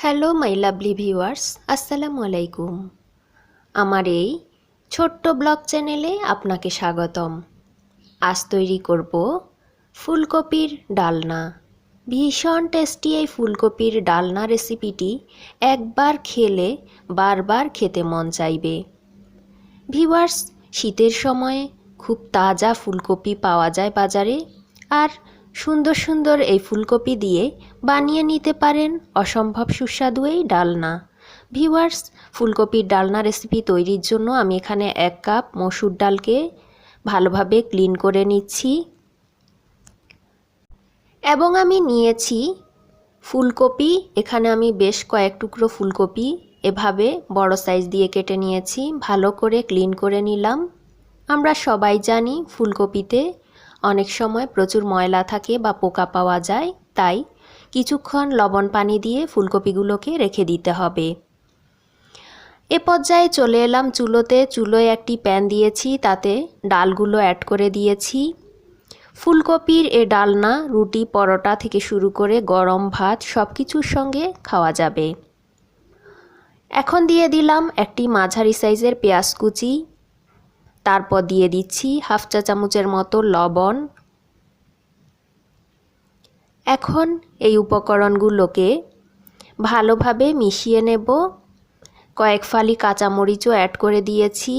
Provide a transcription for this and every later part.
Hello my lovely viewers, আসসালামু আলাইকুম। আমার এই ছোট্ট ব্লগ চ্যানেলে আপনাকে স্বাগতম। আজ তৈরি করব ফুলকপির ডালনা। ভীষণ টেস্টি এই ফুলকপির ডালনা রেসিপিটি একবার খেলে বারবার খেতে মন চাইবে। ভিউয়ার্স, শীতের সময়ে খুব তাজা ফুলকপি পাওয়া যায় বাজারে, আর সুন্দর সুন্দর এই ফুলকপি দিয়ে বানিয়ে নিতে পারেন অসম্ভব সুস্বাদু এই ডালনা। ভিউয়ার্স, ফুলকপির ডালনা রেসিপি তৈরির জন্য আমি এখানে 1 কাপ মসুর ডালকে ভালোভাবে ক্লিন করে নিচ্ছি এবং আমি নিয়েছি ফুলকপি। এখানে আমি বেশ কয়েক টুকরো ফুলকপি এভাবে বড় সাইজ দিয়ে কেটে নিয়েছি, ভালো করে ক্লিন করে নিলাম। আমরা সবাই জানি ফুলকপিতে অনেক সময় প্রচুর ময়লা থাকে বা পোকা পাওয়া যায়, তাই কিছুক্ষণ লবণ পানি দিয়ে ফুলকপিগুলোকে রেখে দিতে হবে। এ পর্যায়ে চলে এলাম চুলোতে। চুলোয় একটি প্যান দিয়েছি, তাতে ডালগুলো অ্যাড করে দিয়েছি। ফুলকপির এ ডালনা রুটি, পরোটা থেকে শুরু করে গরম ভাত সব কিছুর সঙ্গে খাওয়া যাবে। এখন দিয়ে দিলাম একটি মাঝারি সাইজের পেঁয়াজ কুচি, তারপর দিয়ে দিচ্ছি 1/2 চা চামচের মতো লবণ। এখন এই উপকরণগুলোকে ভালোভাবে মিশিয়ে নেব। কয়েক ফালি কাঁচামরিচও অ্যাড করে দিয়েছি।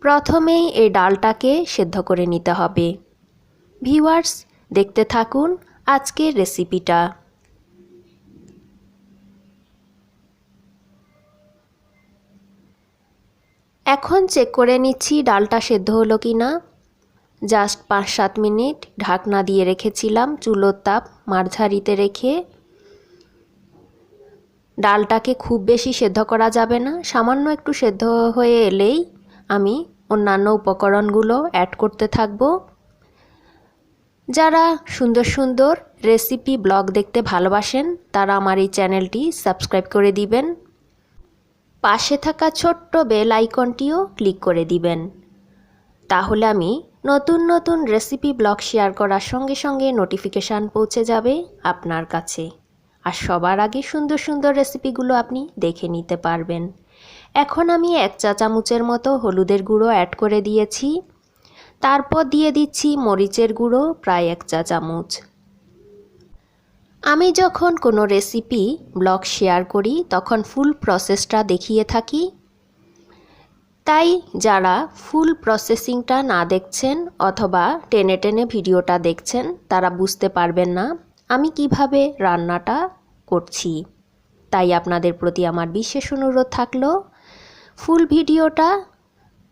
প্রথমেই এই ডালটাকে সেদ্ধ করে নিতে হবে। ভিউয়ার্স, দেখতে থাকুন আজকের রেসিপিটা। এখন চেক করে নিচ্ছি ডালটা সেদ্ধ হলো কি না। জাস্ট 5-7 মিনিট ঢাকনা দিয়ে রেখেছিলাম চুলোর তাপ মাঝারিতে রেখে। ডালটাকে খুব বেশি সেদ্ধ করা যাবে না, সামান্য একটু সেদ্ধ হয়ে এলেই আমি অন্যান্য উপকরণগুলো অ্যাড করতে থাকব। যারা সুন্দর সুন্দর রেসিপি ব্লগ দেখতে ভালোবাসেন তারা আমার এই চ্যানেলটি সাবস্ক্রাইব করে দিবেন। পাশে থাকা ছোট্ট বেল আইকনটিও ক্লিক করে দিবেন, তাহলে আমি নতুন নতুন রেসিপি ব্লগ শেয়ার করার সঙ্গে সঙ্গে নোটিফিকেশান পৌঁছে যাবে আপনার কাছে, আর সবার আগে সুন্দর সুন্দর রেসিপিগুলো আপনি দেখে নিতে পারবেন। এখন আমি 1 চা চামচের মতো হলুদের গুঁড়ো অ্যাড করে দিয়েছি। তারপর দিয়ে দিচ্ছি মরিচের গুঁড়ো প্রায় 1 চা চামচ। আমি যখন কোনো রেসিপি ব্লগ শেয়ার করি তখন ফুল প্রসেসটা দেখিয়ে থাকি, তাই যারা ফুল প্রসেসিংটা না দেখছেন অথবা টেনে টেনে ভিডিওটা দেখছেন তারা বুঝতে পারবেন না আমি কিভাবে রান্নাটা করছি। তাই আপনাদের প্রতি আমার বিশেষ অনুরোধ থাকলো ফুল ভিডিওটা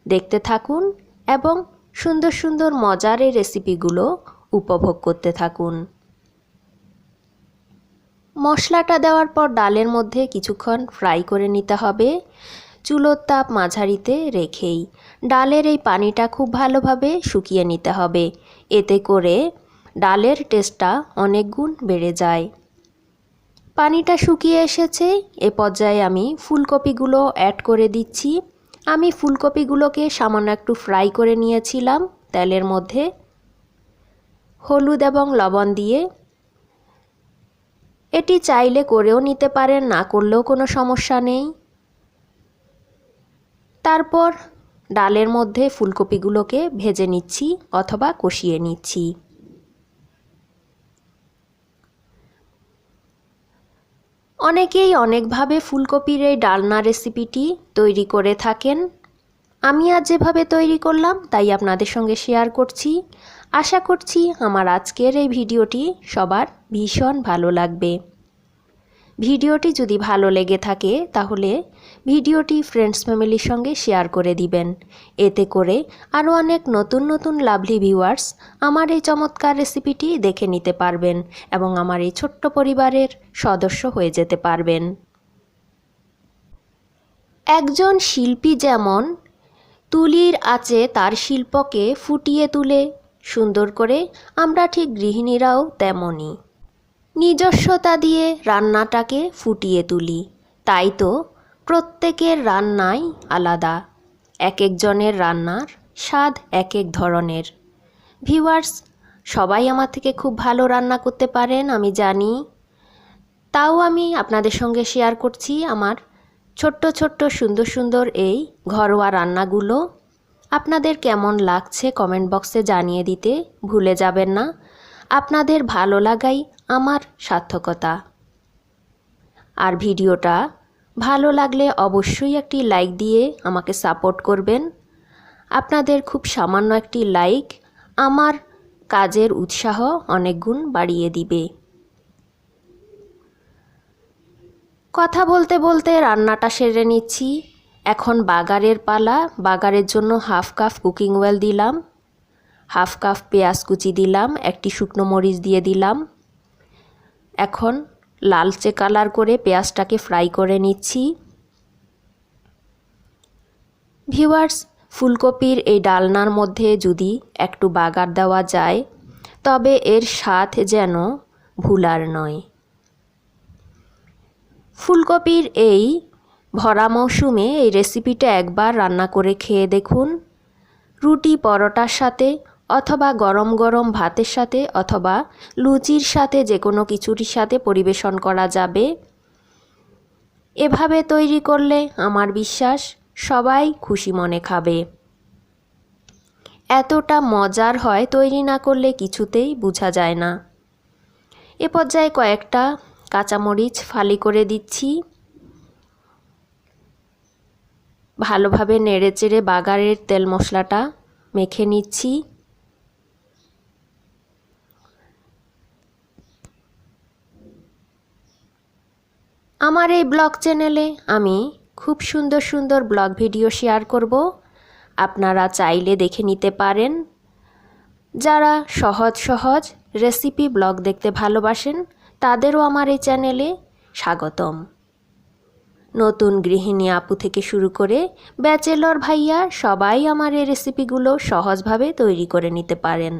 দেখতে থাকুন এবং সুন্দর সুন্দর মজার এই রেসিপিগুলো উপভোগ করতে থাকুন। মশলাটা দেওয়ার পর ডালের মধ্যে কিছুক্ষণ ফ্রাই করে নিতে হবে চুলোর তাপ মাঝারিতে রেখেই। ডালের এই পানিটা খুব ভালোভাবে শুকিয়ে নিতে হবে, এতে করে ডালের টেস্টটা অনেক গুণ বেড়ে যায়। পানিটা শুকিয়ে এসেছে, এ পর্যায়ে আমি ফুলকপিগুলো অ্যাড করে দিচ্ছি। আমি ফুলকপিগুলোকে সামান্য একটু ফ্রাই করে নিয়েছিলাম তেলের মধ্যে হলুদ এবং লবণ দিয়ে। এটি চাইলে করেও নিতে পারেন, না করলেও কোনো সমস্যা নেই। তারপর ডালের মধ্যে ফুলকপিগুলোকে ভেজে নিচ্ছি অথবা কষিয়ে নিচ্ছি। অনেকেই অনেকভাবে ফুলকপির এই ডালনা রেসিপিটি তৈরি করে থাকেন। আমি আজ যেভাবে তৈরি করলাম তাই আপনাদের সঙ্গে শেয়ার করছি। আশা করছি আমার আজকের এই ভিডিওটি সবার ভীষণ ভালো লাগবে। ভিডিওটি যদি ভালো লেগে থাকে তাহলে ভিডিওটি ফ্রেন্ডস ফ্যামিলির সঙ্গে শেয়ার করে দিবেন, এতে করে আরও অনেক নতুন নতুন লাভলি ভিউয়ার্স আমার এই চমৎকার রেসিপিটি দেখে নিতে পারবেন এবং আমার এই ছোট্ট পরিবারের সদস্য হয়ে যেতে পারবেন। একজন শিল্পী যেমন তুলির আঁচে তার শিল্পকে ফুটিয়ে তুলে সুন্দর করে, আমরা ঠিক গৃহিণীরাও তেমনই নিজস্বতা দিয়ে রান্নাটাকে ফুটিয়ে তুলি। তাই তো প্রত্যেকের রান্নাই আলাদা, এক একজনের রান্নার স্বাদ এক এক ধরনের। ভিউয়ার্স, সবাই আমার থেকে খুব ভালো রান্না করতে পারেন আমি জানি, তাও আমি আপনাদের সঙ্গে শেয়ার করছি আমার ছোট্ট ছোট্ট সুন্দর সুন্দর এই ঘরোয়া রান্নাগুলো। আপনাদের কেমন লাগছে কমেন্ট বক্সে জানিয়ে দিতে ভুলে যাবেন না। আপনাদের ভালো লাগাই আমার সার্থকতা। আর ভিডিওটা ভালো লাগলে অবশ্যই একটি লাইক দিয়ে আমাকে সাপোর্ট করবেন। আপনাদের খুব সামান্য একটি লাইক আমার কাজের উৎসাহ অনেক গুণ বাড়িয়ে দিবে। কথা বলতে বলতে রান্নাটা সেরে নিচ্ছি। এখন বাগারের পালা। বাগারের জন্য হাফ কাপ কুকিং অয়েল দিলাম, হাফ কাপ পেঁয়াজ কুচি দিলাম, একটি শুকনো মরিচ দিয়ে দিলাম। এখন লালচে কালার করে পেঁয়াজটাকে ফ্রাই করে নিচ্ছি। ভিউয়ার্স, ফুলকপির এই ডালনার মধ্যে যদি একটু বাগার দেওয়া যায় তবে এর স্বাদ যেন ভুলার নয়। ফুলকপির এই ভরা মৌসুমে এই রেসিপিটা একবার রান্না করে খেয়ে দেখুন। রুটি পরোটার সাথে অথবা গরম গরম ভাতের সাথে অথবা লুচির সাথে যে কোনো কিছুর সাথে পরিবেশন করা যাবে। এভাবে তৈরি করলে আমার বিশ্বাস সবাই খুশি মনে খাবে। এতটা মজার হয় তৈরি না করলে কিছুতেই বোঝা যায় না। এ পর্যায়ে কয়েকটা কাঁচামরিচ ফালি করে দিচ্ছি। ভালোভাবে নেড়েচেড়ে বাগারের তেল মশলাটা মেখে নিচ্ছি। আমার এই ব্লগ চ্যানেলে আমি খুব সুন্দর সুন্দর ব্লগ ভিডিও শেয়ার করব, আপনারা চাইলে দেখে নিতে পারেন। যারা সহজ সহজ রেসিপি ব্লগ দেখতে ভালোবাসেন তাদেরও আমার এই চ্যানেলে স্বাগতম। নতুন গৃহিণী আপু থেকে শুরু করে ব্যাচেলর ভাইয়া সবাই আমার এই রেসিপিগুলো সহজভাবে তৈরি করে নিতে পারেন।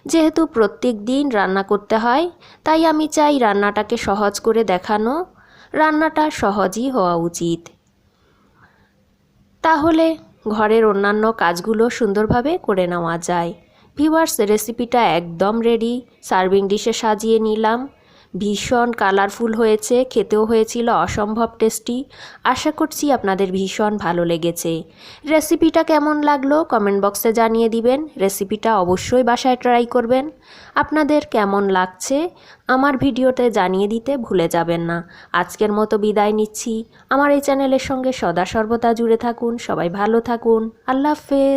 যেহেতু প্রত্যেক দিন রান্না করতে হয় তাই আমি চাই রান্নাটাকে সহজ করে দেখানো। রান্নাটা সহজই হওয়া উচিত, তাহলে ঘরের অন্যান্য কাজগুলো সুন্দরভাবে করে নেওয়া যায়। ভিউয়ার্স, রেসিপিটা একদম রেডি। সার্ভিং ডিশে সাজিয়ে নিলাম। ভীষণ কালারফুল হয়েছে, খেতেও হয়েছিল অসম্ভব টেস্টি। আশা করছি আপনাদের ভীষণ ভালো লেগেছে। রেসিপিটা কেমন লাগলো কমেন্ট বক্সে জানিয়ে দিবেন। রেসিপিটা অবশ্যই বাসায় ট্রাই করবেন। আপনাদের কেমন লাগছে আমার ভিডিওতে জানিয়ে দিতে ভুলে যাবেন না। আজকের মতো বিদায় নিচ্ছি। আমার এই চ্যানেলের সঙ্গে সদা সর্বদা জুড়ে থাকুন। সবাই ভালো থাকুন। আল্লাহ হাফেজ।